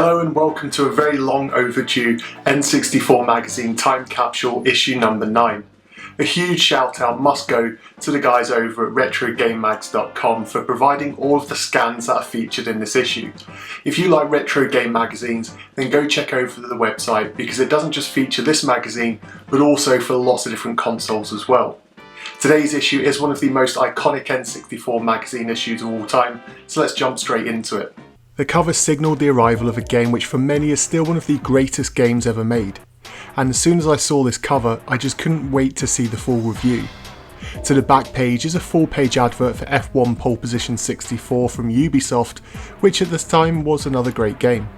Hello and welcome to a very long overdue N64 magazine time capsule issue number 9. A huge shout out must go to the guys over at retrogamemags.com for providing all of the scans that are featured in this issue. If you like retro game magazines, then go check over the website because it doesn't just feature this magazine but also for lots of different consoles as well. Today's issue is one of the most iconic N64 magazine issues of all time, so let's jump straight into it. The cover signalled the arrival of a game which for many is still one of the greatest games ever made, and as soon as I saw this cover I just couldn't wait to see the full review. To the back page is a full page advert for F1 Pole Position 64 from Ubisoft, which at this time was another great game.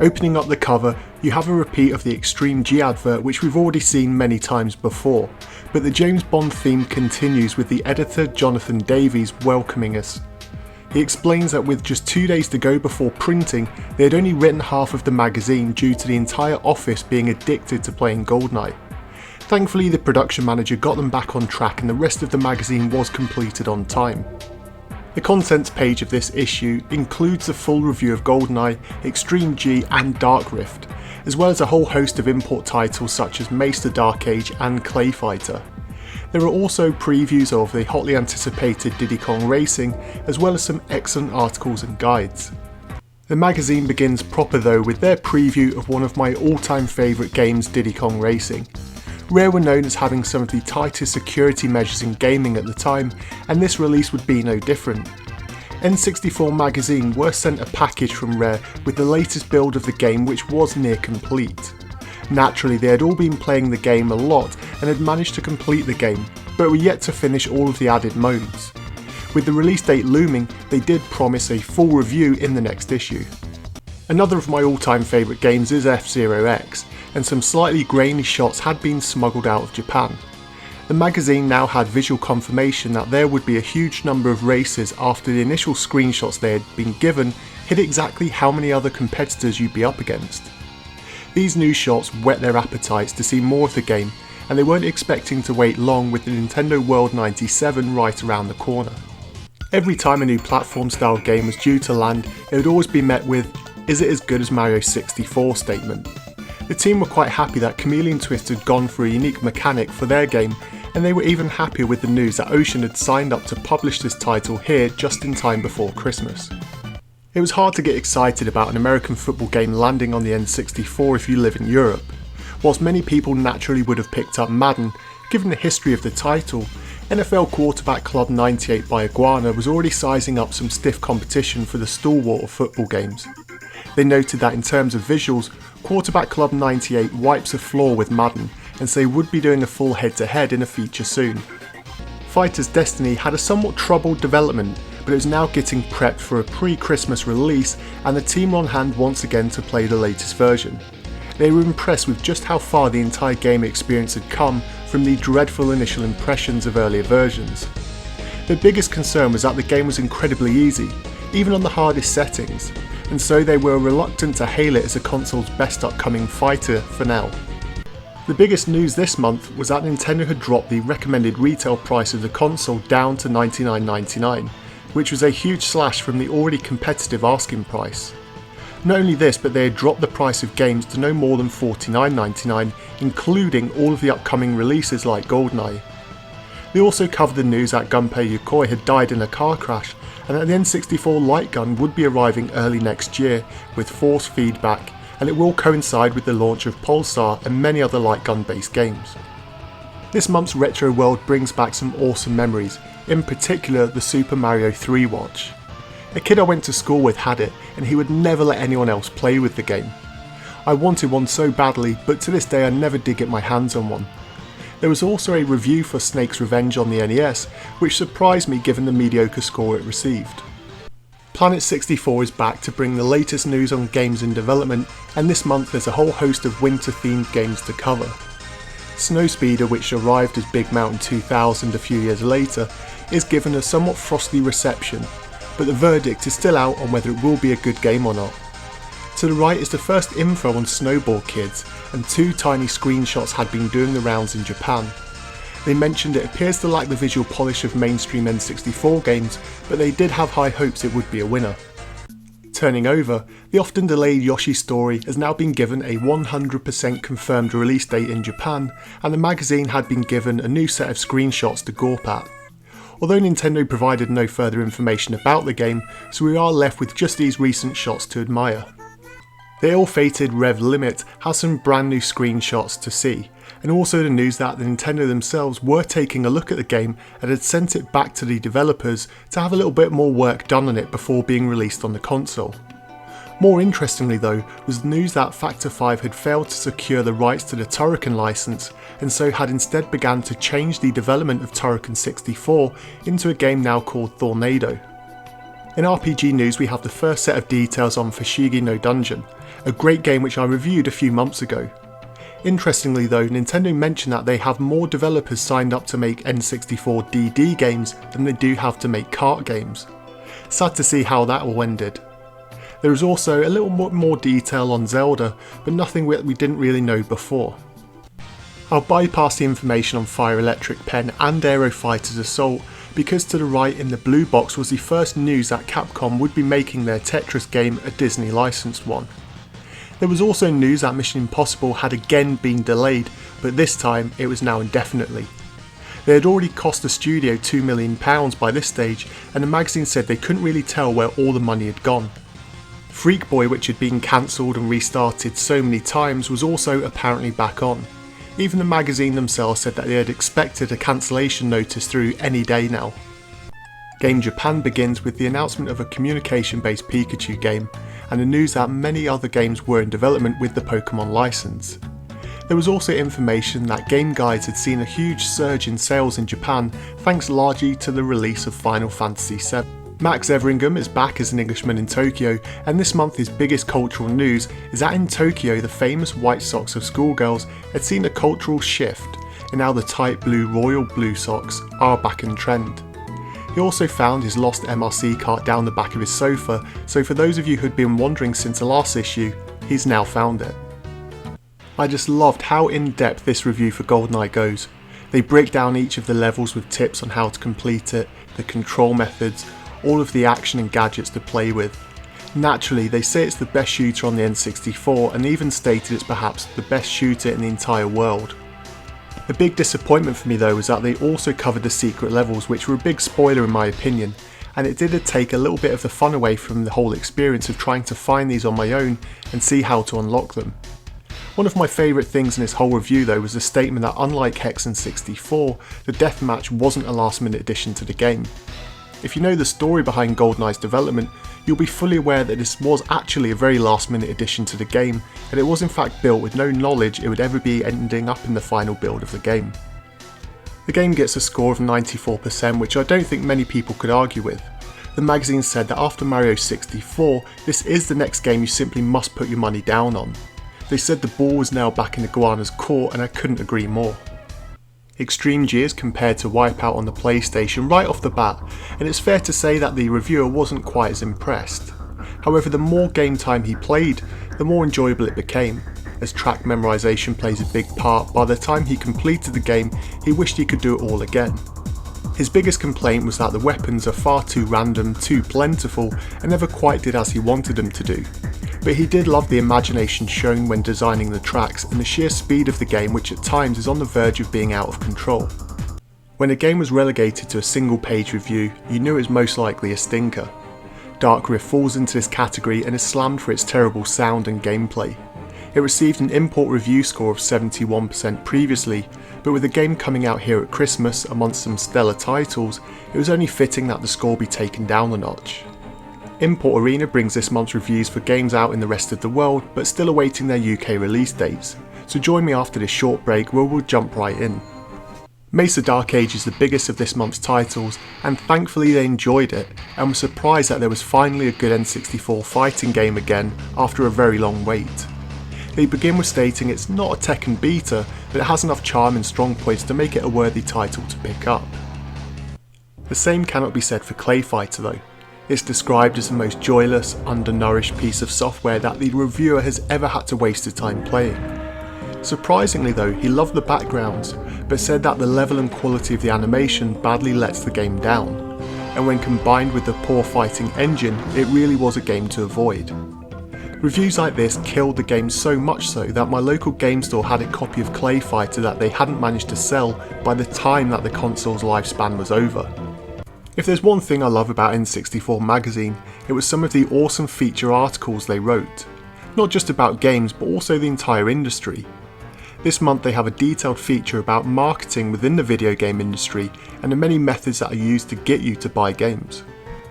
Opening up the cover, you have a repeat of the Extreme G advert which we've already seen many times before, but the James Bond theme continues with the editor Jonathan Davies welcoming us. He explains that with just 2 days to go before printing, they had only written half of the magazine due to the entire office being addicted to playing GoldenEye. Thankfully the production manager got them back on track and the rest of the magazine was completed on time. The contents page of this issue includes a full review of GoldenEye, Extreme G and Dark Rift, as well as a whole host of import titles such as Mace the Dark Age and Clay Fighter. There are also previews of the hotly anticipated Diddy Kong Racing, as well as some excellent articles and guides. The magazine begins proper though with their preview of one of my all-time favourite games, Diddy Kong Racing. Rare were known as having some of the tightest security measures in gaming at the time, and this release would be no different. N64 magazine were sent a package from Rare with the latest build of the game which was near complete. Naturally they had all been playing the game a lot and had managed to complete the game, but were yet to finish all of the added modes. With the release date looming, they did promise a full review in the next issue. Another of my all-time favourite games is F-Zero X, and some slightly grainy shots had been smuggled out of Japan. The magazine now had visual confirmation that there would be a huge number of races after the initial screenshots they had been given hid exactly how many other competitors you'd be up against. These new shots whet their appetites to see more of the game, and they weren't expecting to wait long with the Nintendo World 97 right around the corner. Every time a new platform style game was due to land, it would always be met with, "Is it as good as Mario 64 statement?" The team were quite happy that Chameleon Twist had gone for a unique mechanic for their game, and they were even happier with the news that Ocean had signed up to publish this title here just in time before Christmas. It was hard to get excited about an American football game landing on the N64 if you live in Europe. Whilst many people naturally would have picked up Madden, given the history of the title, NFL Quarterback Club 98 by Iguana was already sizing up some stiff competition for the stalwart of football games. They noted that in terms of visuals, Quarterback Club 98 wipes a floor with Madden, and so they would be doing a full head-to-head in a feature soon. Fighter's Destiny had a somewhat troubled development, but it was now getting prepped for a pre-Christmas release, and the team were on hand once again to play the latest version. They were impressed with just how far the entire game experience had come from the dreadful initial impressions of earlier versions. Their biggest concern was that the game was incredibly easy, even on the hardest settings, and so they were reluctant to hail it as the console's best upcoming fighter for now. The biggest news this month was that Nintendo had dropped the recommended retail price of the console down to $99.99, which was a huge slash from the already competitive asking price. Not only this, but they had dropped the price of games to no more than $49.99, including all of the upcoming releases like GoldenEye. They also covered the news that Gunpei Yokoi had died in a car crash, and that the N64 light gun would be arriving early next year with force feedback, and it will coincide with the launch of Polestar and many other light gun based games. This month's Retro World brings back some awesome memories, in particular the Super Mario 3 watch. A kid I went to school with had it, and he would never let anyone else play with the game. I wanted one so badly, but to this day I never did get my hands on one. There was also a review for Snake's Revenge on the NES, which surprised me given the mediocre score it received. Planet 64 is back to bring the latest news on games in development, and this month there's a whole host of winter themed games to cover. Snowspeeder, which arrived as Big Mountain 2000 a few years later, is given a somewhat frosty reception, but the verdict is still out on whether it will be a good game or not. To the right is the first info on Snowboard Kids, and 2 tiny screenshots had been doing the rounds in Japan. They mentioned it appears to lack the visual polish of mainstream N64 games, but they did have high hopes it would be a winner. Turning over, the often delayed Yoshi story has now been given a 100% confirmed release date in Japan, and the magazine had been given a new set of screenshots to gawp at. Although Nintendo provided no further information about the game, so we are left with just these recent shots to admire. The ill-fated Rev Limit has some brand new screenshots to see, and also the news that the Nintendo themselves were taking a look at the game and had sent it back to the developers to have a little bit more work done on it before being released on the console. More interestingly though, was the news that Factor 5 had failed to secure the rights to the Turrican license, and so had instead begun to change the development of Turrican 64 into a game now called Tornado. In RPG news, we have the first set of details on Fushigi no Dungeon, a great game which I reviewed a few months ago. Interestingly though, Nintendo mentioned that they have more developers signed up to make N64 DD games than they do have to make kart games. Sad to see how that all ended. There is also a little more detail on Zelda, but nothing we didn't really know before. I'll bypass the information on Fire Electric Pen and Aero Fighters Assault, because to the right in the blue box was the first news that Capcom would be making their Tetris game a Disney licensed one. There was also news that Mission Impossible had again been delayed, but this time it was now indefinitely. They had already cost the studio £2 million by this stage, and the magazine said they couldn't really tell where all the money had gone. Freak Boy, which had been cancelled and restarted so many times, was also apparently back on. Even the magazine themselves said that they had expected a cancellation notice through any day now. Game Japan begins with the announcement of a communication-based Pikachu game, and the news that many other games were in development with the Pokemon license. There was also information that Game Guides had seen a huge surge in sales in Japan thanks largely to the release of Final Fantasy VII. Max Everingham is back as an Englishman in Tokyo, and this month his biggest cultural news is that in Tokyo the famous white socks of schoolgirls had seen a cultural shift, and now the tight blue royal blue socks are back in trend. He also found his lost MRC cart down the back of his sofa, so for those of you who'd been wondering since the last issue, he's now found it. I just loved how in-depth this review for GoldenEye goes. They break down each of the levels with tips on how to complete it, the control methods, all of the action and gadgets to play with. Naturally, they say it's the best shooter on the N64 and even stated it's perhaps the best shooter in the entire world. A big disappointment for me though was that they also covered the secret levels, which were a big spoiler in my opinion, and it did take a little bit of the fun away from the whole experience of trying to find these on my own and see how to unlock them. One of my favourite things in this whole review though was the statement that unlike Hex and 64, the deathmatch wasn't a last minute addition to the game. If you know the story behind GoldenEye's development, you'll be fully aware that this was actually a very last minute addition to the game, and it was in fact built with no knowledge it would ever be ending up in the final build of the game. The game gets a score of 94%, which I don't think many people could argue with. The magazine said that after Mario 64, this is the next game you simply must put your money down on. They said the ball was now back in Iguana's court, and I couldn't agree more. Extreme G is compared to Wipeout on the PlayStation right off the bat, and it's fair to say that the reviewer wasn't quite as impressed. However, the more game time he played, the more enjoyable it became. As track memorization plays a big part, by the time he completed the game, he wished he could do it all again. His biggest complaint was that the weapons are far too random, too plentiful, and never quite did as he wanted them to do. But he did love the imagination shown when designing the tracks and the sheer speed of the game, which at times is on the verge of being out of control. When a game was relegated to a single page review, you knew it was most likely a stinker. Dark Rift falls into this category and is slammed for its terrible sound and gameplay. It received an import review score of 71% previously, but with the game coming out here at Christmas amongst some stellar titles, it was only fitting that the score be taken down a notch. Import Arena brings this month's reviews for games out in the rest of the world, but still awaiting their UK release dates, so join me after this short break where we'll jump right in. Mesa Dark Age is the biggest of this month's titles, and thankfully they enjoyed it, and were surprised that there was finally a good N64 fighting game again after a very long wait. They begin with stating it's not a Tekken beta, but it has enough charm and strong points to make it a worthy title to pick up. The same cannot be said for Clay Fighter though. It's described as the most joyless, undernourished piece of software that the reviewer has ever had to waste his time playing. Surprisingly though, he loved the backgrounds, but said that the level and quality of the animation badly lets the game down. and when combined with the poor fighting engine, it really was a game to avoid. Reviews like this killed the game so much so that my local game store had a copy of Clay Fighter that they hadn't managed to sell by the time that the console's lifespan was over. If there's one thing I love about N64 magazine, it was some of the awesome feature articles they wrote. Not just about games, but also the entire industry. This month they have a detailed feature about marketing within the video game industry and the many methods that are used to get you to buy games.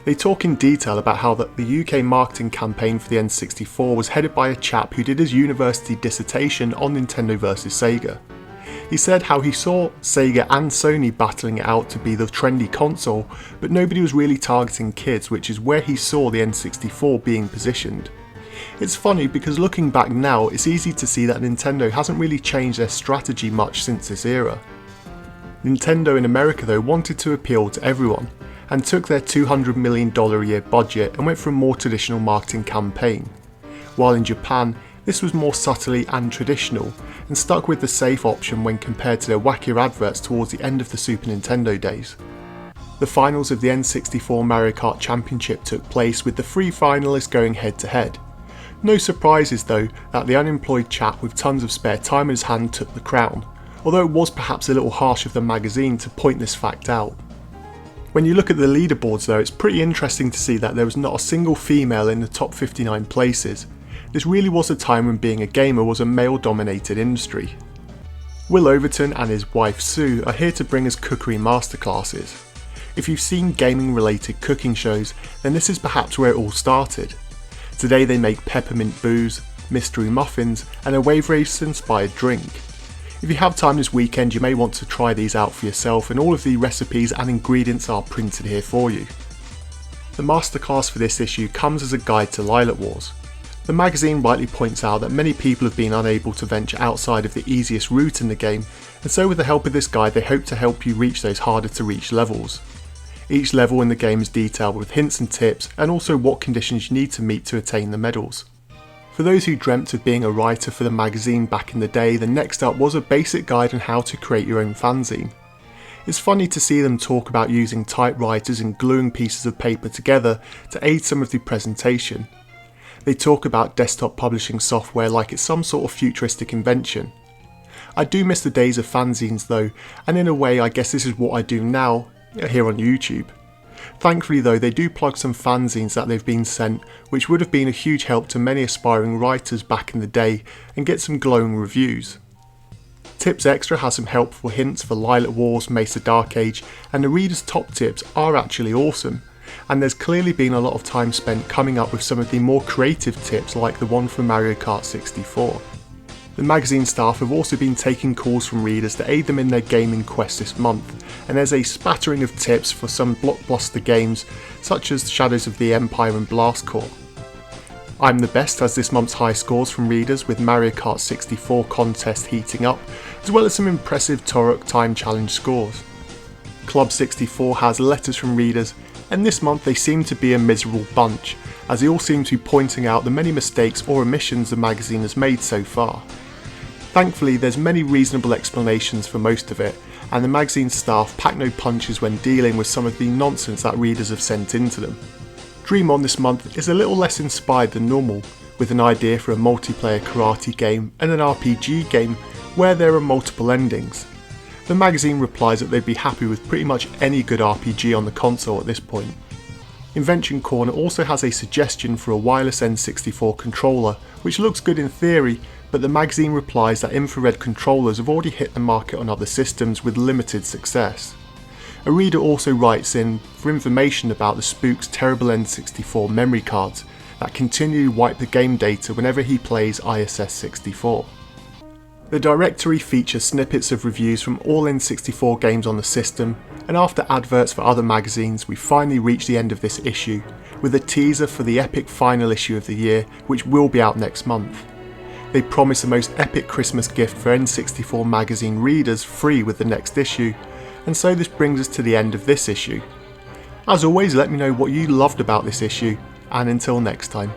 They talk in detail about how the UK marketing campaign for the N64 was headed by a chap who did his university dissertation on Nintendo vs Sega. He said how he saw Sega and Sony battling it out to be the trendy console, but nobody was really targeting kids, which is where he saw the N64 being positioned. It's funny because looking back now, it's easy to see that Nintendo hasn't really changed their strategy much since this era. Nintendo in America though wanted to appeal to everyone, and took their $200 million a year budget and went for a more traditional marketing campaign. While in Japan, this was more subtly and traditional, and stuck with the safe option when compared to their wackier adverts towards the end of the Super Nintendo days. The finals of the N64 Mario Kart Championship took place with the three finalists going head to head. No surprises though that the unemployed chap with tons of spare time in his hand took the crown, although it was perhaps a little harsh of the magazine to point this fact out. When you look at the leaderboards though, it's pretty interesting to see that there was not a single female in the top 59 places. This really was a time when being a gamer was a male-dominated industry. Will Overton and his wife Sue are here to bring us cookery masterclasses. If you've seen gaming-related cooking shows, then this is perhaps where it all started. Today they make peppermint booze, mystery muffins, and a wave race-inspired drink. If you have time this weekend, you may want to try these out for yourself, and all of the recipes and ingredients are printed here for you. The masterclass for this issue comes as a guide to Lilac Wars. The magazine rightly points out that many people have been unable to venture outside of the easiest route in the game, and so with the help of this guide they hope to help you reach those harder to reach levels. Each level in the game is detailed with hints and tips, and also what conditions you need to meet to attain the medals. For those who dreamt of being a writer for the magazine back in the day, the next up was a basic guide on how to create your own fanzine. It's funny to see them talk about using typewriters and gluing pieces of paper together to aid some of the presentation. They talk about desktop publishing software like it's some sort of futuristic invention. I do miss the days of fanzines though, and in a way I guess this is what I do now, here on YouTube. Thankfully though, they do plug some fanzines that they've been sent, which would have been a huge help to many aspiring writers back in the day, and get some glowing reviews. Tips Extra has some helpful hints for Lilac Wars, Mesa Dark Age, and the reader's top tips are actually awesome. And there's clearly been a lot of time spent coming up with some of the more creative tips like the one for Mario Kart 64. The magazine staff have also been taking calls from readers to aid them in their gaming quest this month, and there's a spattering of tips for some blockbuster games such as Shadows of the Empire and Blast Corps. I'm the Best has this month's high scores from readers, with Mario Kart 64 contest heating up, as well as some impressive Torok time challenge scores. Club 64 has letters from readers, and this month they seem to be a miserable bunch, as they all seem to be pointing out the many mistakes or omissions the magazine has made so far. Thankfully there's many reasonable explanations for most of it, and the magazine staff pack no punches when dealing with some of the nonsense that readers have sent into them. Dream On this month is a little less inspired than normal, with an idea for a multiplayer karate game and an RPG game where there are multiple endings. The magazine replies that they'd be happy with pretty much any good RPG on the console at this point. Invention Corner also has a suggestion for a wireless N64 controller, which looks good in theory, but the magazine replies that infrared controllers have already hit the market on other systems with limited success. A reader also writes in for information about the spook's terrible N64 memory cards that continually wipe the game data whenever he plays ISS 64. The directory features snippets of reviews from all N64 games on the system, and after adverts for other magazines, we finally reached the end of this issue, with a teaser for the epic final issue of the year, which will be out next month. They promise the most epic Christmas gift for N64 magazine readers free with the next issue, and so this brings us to the end of this issue. As always, let me know what you loved about this issue, and until next time.